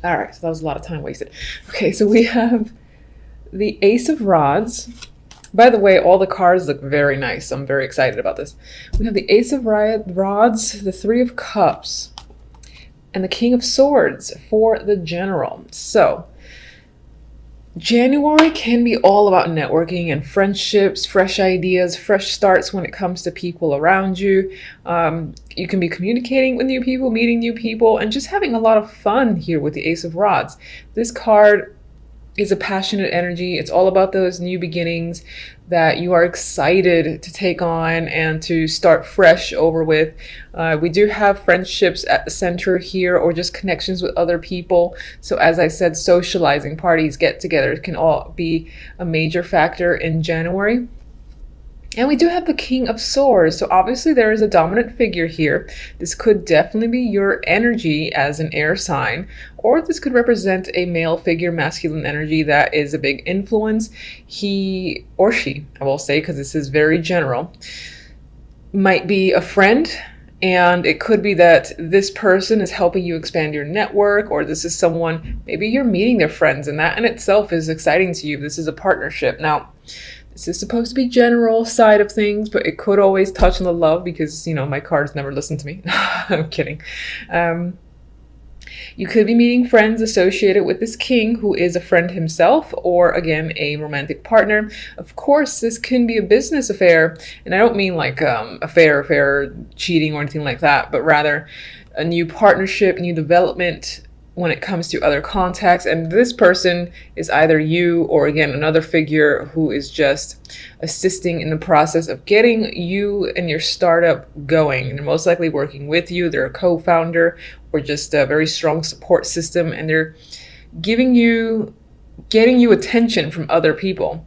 All right, so that was a lot of time wasted. Okay, so we have the Ace of Rods. By the way, all the cards look very nice. I'm very excited about this. We have the Ace of Rods, the Three of Cups, and the King of Swords for the General. So January can be all about networking and friendships, fresh ideas, fresh starts when it comes to people around you. You can be communicating with new people, meeting new people, and just having a lot of fun here with the Ace of Rods. This card is a passionate energy. It's all about those new beginnings that you are excited to take on and to start fresh over with. We do have friendships at the center here, or just connections with other people. So as I said, socializing, parties, get-togethers can all be a major factor in January. And we do have the King of Swords. So obviously there is a dominant figure here. This could definitely be your energy as an air sign, or this could represent a male figure, masculine energy that is a big influence. He or she, I will say, because this is very general, might be a friend. And it could be that this person is helping you expand your network, or this is someone, maybe you're meeting their friends, and that in itself is exciting to you. This is a partnership. Now, this is supposed to be general side of things, but it could always touch on the love because, you know, my cards never listen to me. I'm kidding. You could be meeting friends associated with this king who is a friend himself, or again, a romantic partner. Of course, this can be a business affair, and I don't mean like affair, cheating or anything like that, but rather a new partnership, new development when it comes to other contacts. And this person is either you or, again, another figure who is just assisting in the process of getting you and your startup going. And they're most likely working with you. They're a co-founder or just a very strong support system, and they're getting you attention from other people.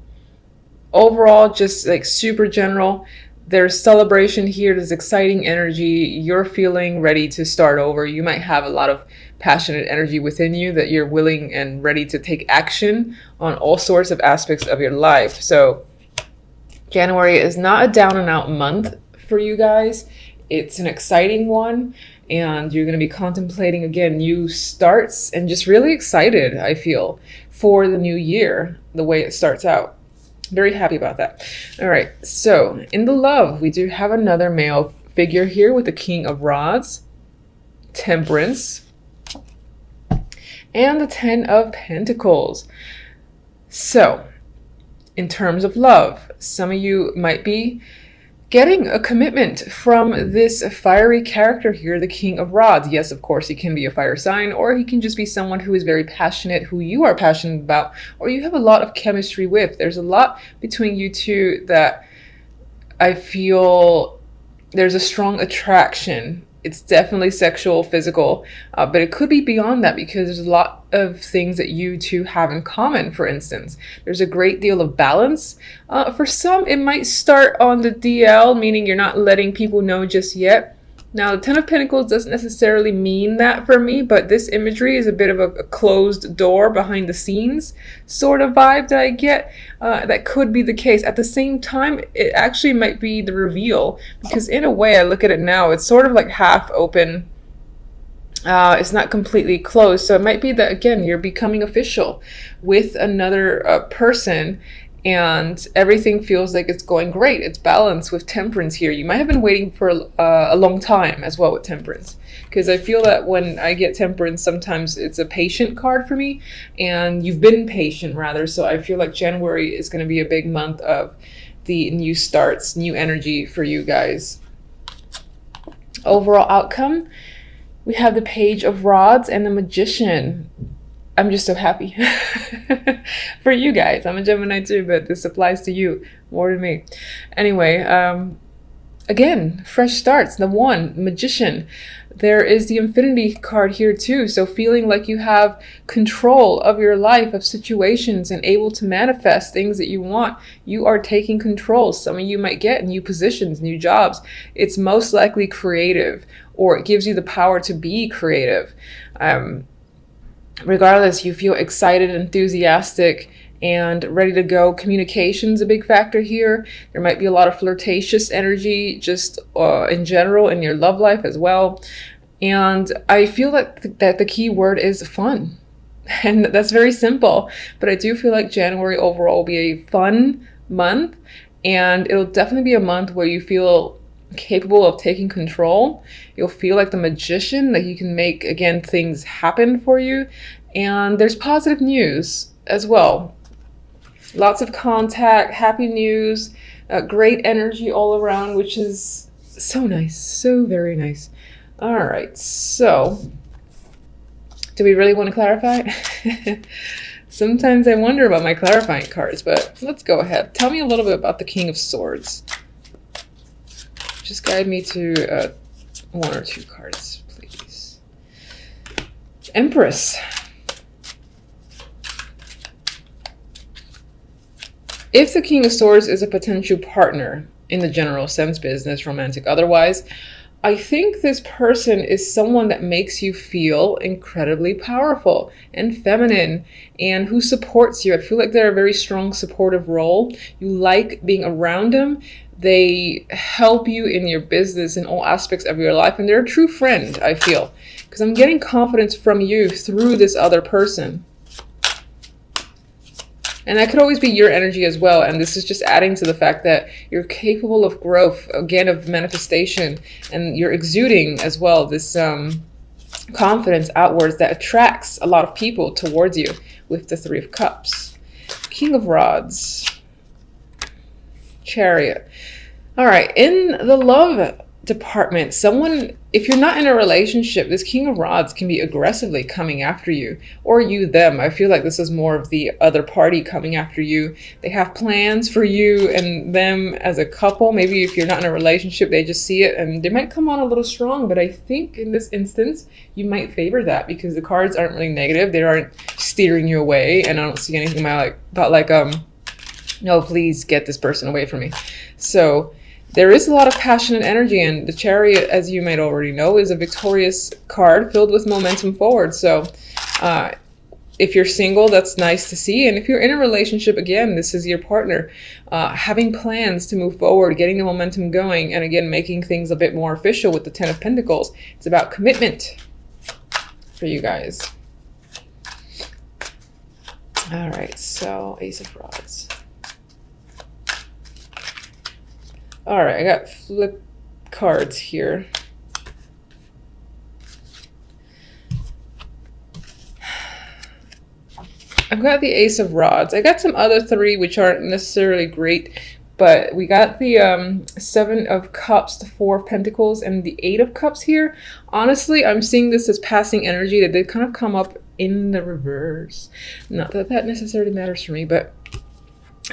Overall, just like super general. There's celebration here. There's exciting energy. You're feeling ready to start over. You might have a lot of passionate energy within you that you're willing and ready to take action on all sorts of aspects of your life. So January is not a down and out month for you guys. It's an exciting one, and you're going to be contemplating, again, new starts, and just really excited, I feel, for the new year, the way it starts out. Very happy about that. All right, so in the love, we do have another male figure here with the King of Rods, Temperance, and the Ten of Pentacles. So in terms of love, some of you might be getting a commitment from this fiery character here, the King of Rods. Yes, of course, he can be a fire sign, or he can just be someone who is very passionate, who you are passionate about, or you have a lot of chemistry with. There's a lot between you two that I feel there's a strong attraction. It's definitely sexual, physical, but it could be beyond that, because there's a lot of things that you two have in common. For instance, there's a great deal of balance. For some, it might start on the DL, meaning you're not letting people know just yet. Now, the Ten of Pentacles doesn't necessarily mean that for me, but this imagery is a bit of a closed door behind the scenes sort of vibe that I get. That could be the case. At the same time, it actually might be the reveal, because in a way, I look at it now, it's sort of like half open. It's not completely closed. So it might be that, again, you're becoming official with another person, and everything feels like it's going great. It's balanced with Temperance here. You might have been waiting for a long time as well with Temperance, because I feel that when I get Temperance, sometimes it's a patient card for me, and you've been patient rather. So I feel like January is going to be a big month of the new starts, new energy for you guys. Overall outcome, we have the Page of Rods and the Magician. I'm just so happy for you guys. I'm a Gemini too, but this applies to you more than me. Anyway, again, fresh starts. The one, Magician. There is the Infinity card here too. So feeling like you have control of your life, of situations, and able to manifest things that you want. You are taking control. Some of you might get new positions, new jobs. It's most likely creative, or it gives you the power to be creative. Regardless, you feel excited, enthusiastic, and ready to go. Communication's a big factor here. There might be a lot of flirtatious energy just in general in your love life as well. And I feel that the key word is fun. And that's very simple. But I do feel like January overall will be a fun month, and it'll definitely be a month where you feel capable of taking control. You'll feel like the magician, that you can make, again, things happen for you. And there's positive news as well. Lots of contact, happy news, great energy all around, which is so nice, so very nice. All right, so do we really want to clarify? Sometimes I wonder about my clarifying cards, but let's go ahead. Tell me a little bit about the King of Swords. Just guide me to 1 or 2 cards, please. Empress. If the King of Swords is a potential partner in the general sense, business, romantic, otherwise, I think this person is someone that makes you feel incredibly powerful and feminine and who supports you. I feel like they're a very strong supportive role. You like being around them. They help you in your business in all aspects of your life. And they're a true friend, I feel, because I'm getting confidence from you through this other person. And that could always be your energy as well. And this is just adding to the fact that you're capable of growth, again, of manifestation. And you're exuding as well this confidence outwards that attracts a lot of people towards you with the 3 of Cups. King of Rods. Chariot. All right, in the love department, someone, if you're not in a relationship, this King of Rods can be aggressively coming after you, or you them. I feel like this is more of the other party coming after you. They have plans for you and them as a couple. Maybe if you're not in a relationship, they just see it and they might come on a little strong, but I think in this instance, you might favor that because the cards aren't really negative. They aren't steering you away, and I don't see anything about no, please get this person away from me. So there is a lot of passionate energy, and the Chariot, as you might already know, is a victorious card filled with momentum forward. So if you're single, that's nice to see. And if you're in a relationship, again, this is your partner having plans to move forward, getting the momentum going, and again, making things a bit more official with the 10 of Pentacles. It's about commitment for you guys. All right, so Ace of Rods. All right, I got flip cards here. I've got the Ace of Rods. I got some other 3 which aren't necessarily great, but we got the 7 of Cups, the 4 of Pentacles, and the 8 of Cups here. Honestly, I'm seeing this as passing energy that did kind of come up in the reverse. Not that that necessarily matters for me, but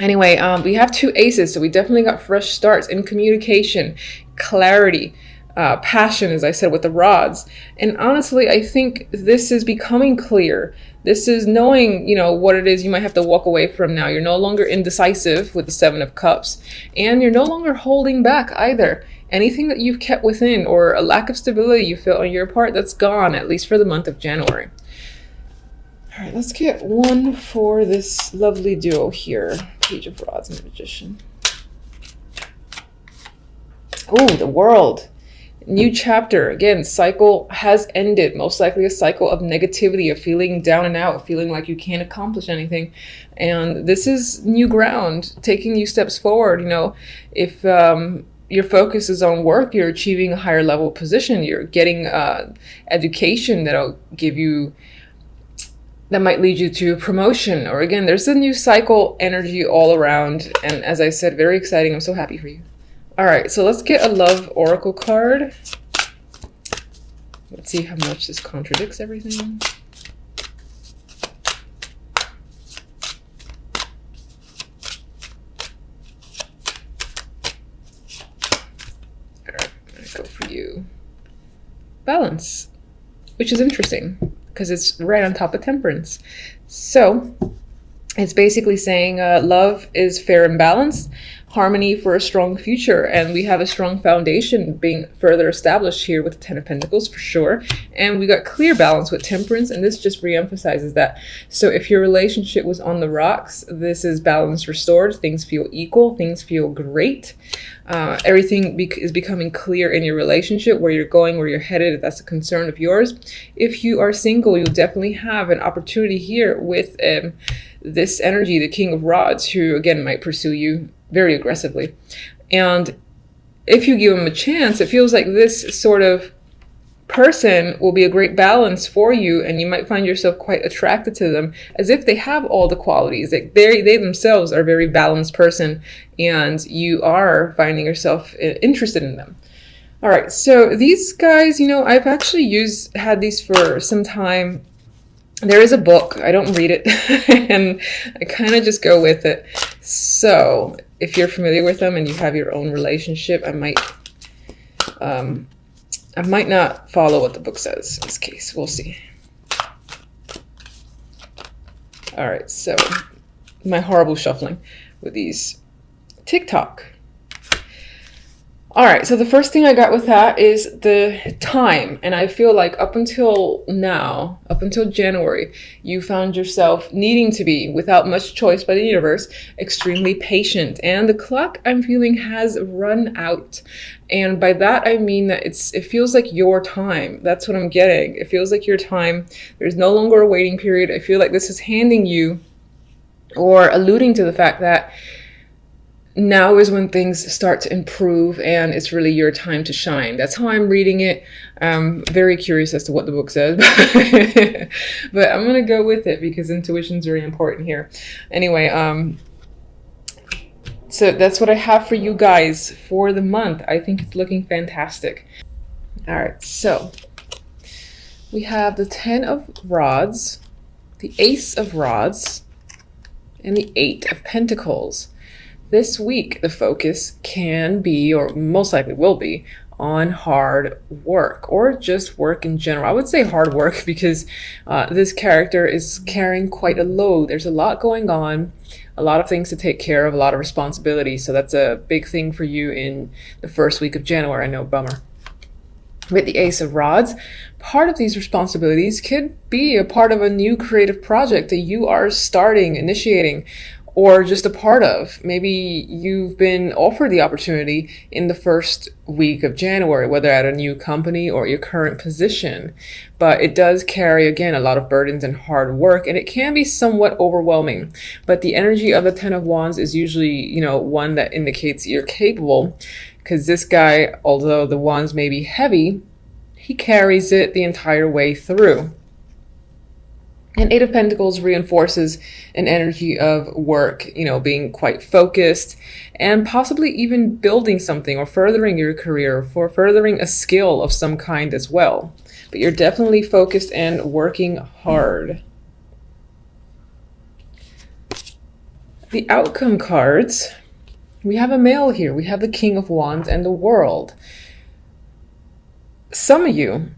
anyway, we have 2 aces, so we definitely got fresh starts in communication, clarity, passion, as I said, with the rods. And honestly, I think this is becoming clear. This is knowing, you know, what it is you might have to walk away from now. You're no longer indecisive with the 7 of Cups, and you're no longer holding back either. Anything that you've kept within or a lack of stability you feel on your part, that's gone, at least for the month of January. All right, let's get one for this lovely duo here. Page of Rods and Magician. Oh, the World. New chapter. Again, cycle has ended. Most likely a cycle of negativity, of feeling down and out, feeling like you can't accomplish anything. And this is new ground, taking new steps forward. You know, if your focus is on work, you're achieving a higher level position. You're getting education that'll give you, that might lead you to promotion. Or again, there's a new cycle energy all around. And as I said, very exciting. I'm so happy for you. All right, so let's get a love oracle card. Let's see how much this contradicts everything. All right, I'm gonna go for you. Balance, which is interesting because it's right on top of Temperance. So it's basically saying love is fair and balanced. harmony for a strong future, and we have a strong foundation being further established here with the Ten of Pentacles for sure. And we got clear balance with Temperance, and this just reemphasizes that. So if your relationship was on the rocks, this is balance restored. Things feel equal, things feel great. Everything is becoming clear in your relationship, where you're going, where you're headed, if that's a concern of yours. If you are single, you'll definitely have an opportunity here with this energy, the King of Rods, who again might pursue you very aggressively. And if you give him a chance, it feels like this sort of person will be a great balance for you, and you might find yourself quite attracted to them, as if they have all the qualities. Like they themselves are a very balanced person, and you are finding yourself interested in them. All right, so these guys, you know, I've actually had these for some time. There is a book, I don't read it, and I kind of just go with it. So if you're familiar with them and you have your own relationship, I might not follow what the book says in this case. We'll see. All right, so my horrible shuffling with these TikTok. All right, so the first thing I got with that is the time. And I feel like up until now, up until January, you found yourself needing to be, without much choice by the universe, extremely patient. And the clock, I'm feeling, has run out. And by that, I mean that it feels like your time. That's what I'm getting. It feels like your time. There's no longer a waiting period. I feel like this is handing you, or alluding to the fact that now is when things start to improve, and it's really your time to shine. That's how I'm reading it. I'm very curious as to what the book says, but I'm gonna go with it because intuition is very important here. Anyway, so that's what I have for you guys for the month. I think it's looking fantastic. All right, so we have the 10 of Rods, the Ace of Rods, and the 8 of Pentacles. This week, the focus can be, or most likely will be, on hard work, or just work in general. I would say hard work because this character is carrying quite a load. There's a lot going on, a lot of things to take care of, a lot of responsibility. So that's a big thing for you in the first week of January. I know, bummer. With the Ace of Rods, part of these responsibilities could be a part of a new creative project that you are starting, initiating, or just a part of. Maybe you've been offered the opportunity in the first week of January, whether at a new company or your current position. But it does carry, again, a lot of burdens and hard work, and it can be somewhat overwhelming. But the energy of the 10 of Wands is usually, you know, one that indicates you're capable, because this guy, although the wands may be heavy, he carries it the entire way through. And 8 of Pentacles reinforces an energy of work, you know, being quite focused and possibly even building something or furthering your career, for furthering a skill of some kind as well. But you're definitely focused and working hard. The outcome cards, we have a male here. We have the King of Wands and the World. Some of you,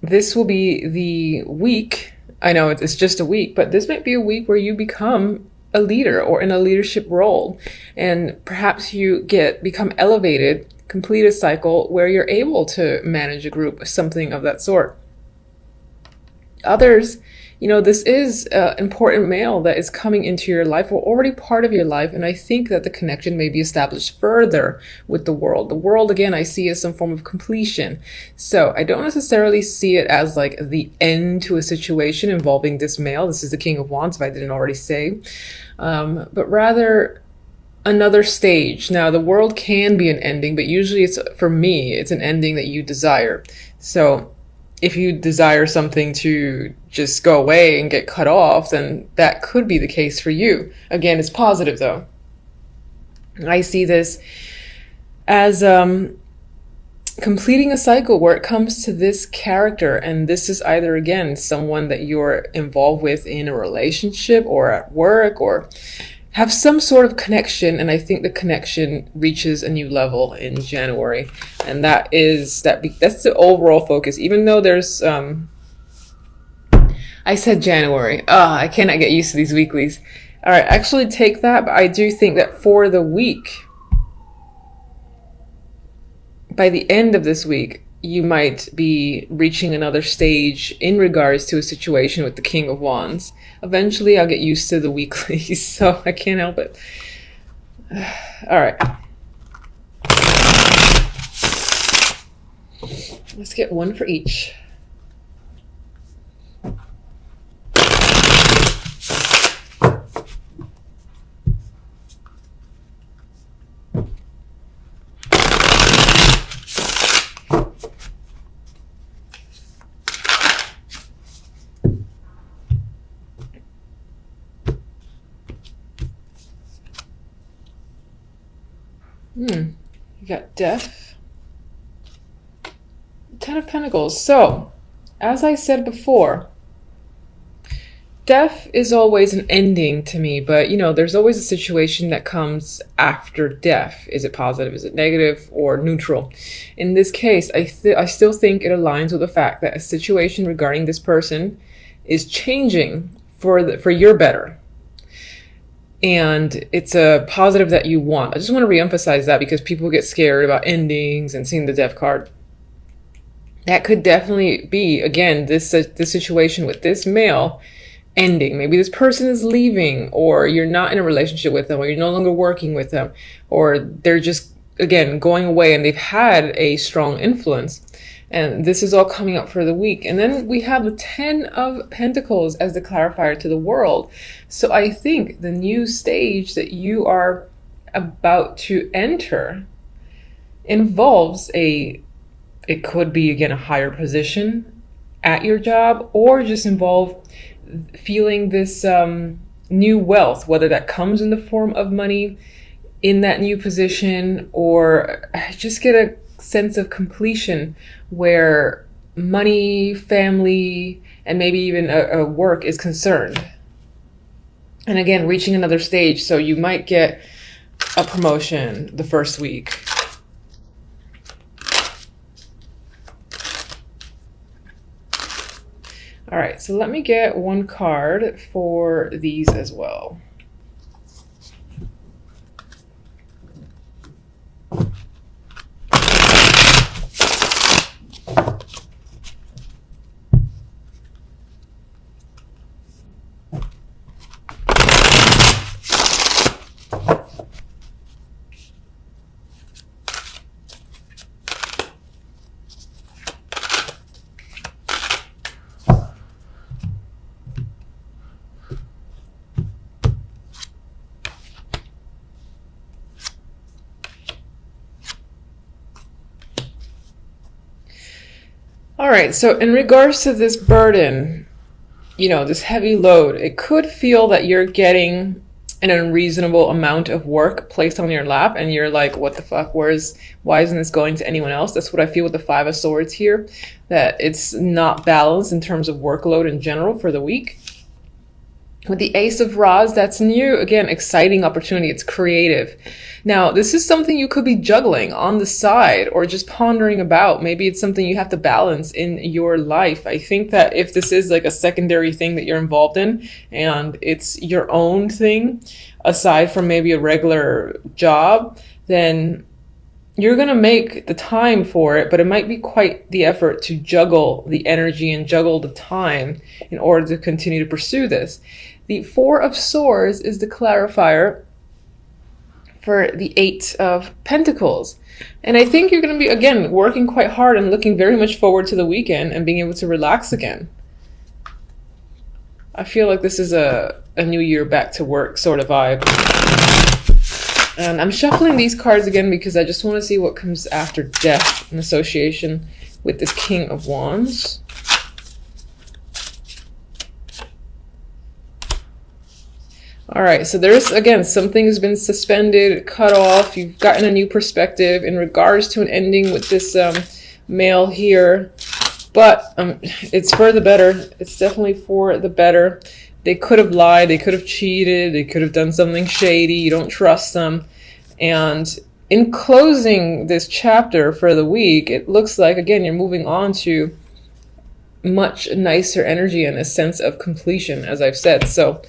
this will be the week, I know it's just a week, but this might be a week where you become a leader or in a leadership role, and perhaps you become elevated, complete a cycle where you're able to manage a group, something of that sort. Others, you know, this is an important male that is coming into your life or already part of your life, and I think that the connection may be established further with the World. The World, again, I see as some form of completion. So I don't necessarily see it as like the end to a situation involving this male. This is the King of Wands, if I didn't already say. But rather another stage. Now, the World can be an ending, but usually for me, it's an ending that you desire. So if you desire something to just go away and get cut off, then that could be the case for you. Again, it's positive though. I see this as completing a cycle where it comes to this character, and this is either, again, someone that you're involved with in a relationship or at work or have some sort of connection, and I think the connection reaches a new level in January, and that's the overall focus. Even though there's I said January, I cannot get used to these weeklies. All right, actually take that, but I do think that for the week, by the end of this week, you might be reaching another stage in regards to a situation with the King of Wands. Eventually, I'll get used to the weeklies, so I can't help it. All right. Let's get one for each. You got Death, Ten of Pentacles. So, as I said before, death is always an ending to me, but you know, there's always a situation that comes after death. Is it positive? Is it negative or neutral? In this case, I still think it aligns with the fact that a situation regarding this person is changing for your better. And it's a positive that you want. I just want to reemphasize that because people get scared about endings and seeing the death card. That could definitely be, again, this situation with this male ending. Maybe this person is leaving, or you're not in a relationship with them, or you're no longer working with them, or they're just, again, going away and they've had a strong influence. And this is all coming up for the week. And then we have the 10 of Pentacles as the clarifier to the world. So I think the new stage that you are about to enter involves it could be, again, a higher position at your job, or just involve feeling this new wealth, whether that comes in the form of money in that new position, or just get a sense of completion where money, family, and maybe even a work is concerned. And again, reaching another stage. So you might get a promotion the first week. All right, so let me get one card for these as well. All right, so in regards to this burden, you know, this heavy load, it could feel that you're getting an unreasonable amount of work placed on your lap, and you're like, what the fuck, why isn't this going to anyone else? That's what I feel with the Five of Swords here, that it's not balanced in terms of workload in general for the week. With the Ace of Rods, that's new, again, exciting opportunity. It's creative. Now, this is something you could be juggling on the side or just pondering about. Maybe it's something you have to balance in your life. I think that if this is like a secondary thing that you're involved in and it's your own thing, aside from maybe a regular job, then you're going to make the time for it, but it might be quite the effort to juggle the energy and juggle the time in order to continue to pursue this. The Four of Swords is the clarifier for the Eight of Pentacles. And I think you're going to be, again, working quite hard and looking very much forward to the weekend and being able to relax again. I feel like this is a new year back to work sort of vibe. And I'm shuffling these cards again because I just want to see what comes after death in association with this King of Wands. All right, so there's, again, something has been suspended, cut off. You've gotten a new perspective in regards to an ending with this male here. But it's for the better. It's definitely for the better. They could have lied. They could have cheated. They could have done something shady. You don't trust them. And in closing this chapter for the week, it looks like, again, you're moving on to much nicer energy and a sense of completion, as I've said. So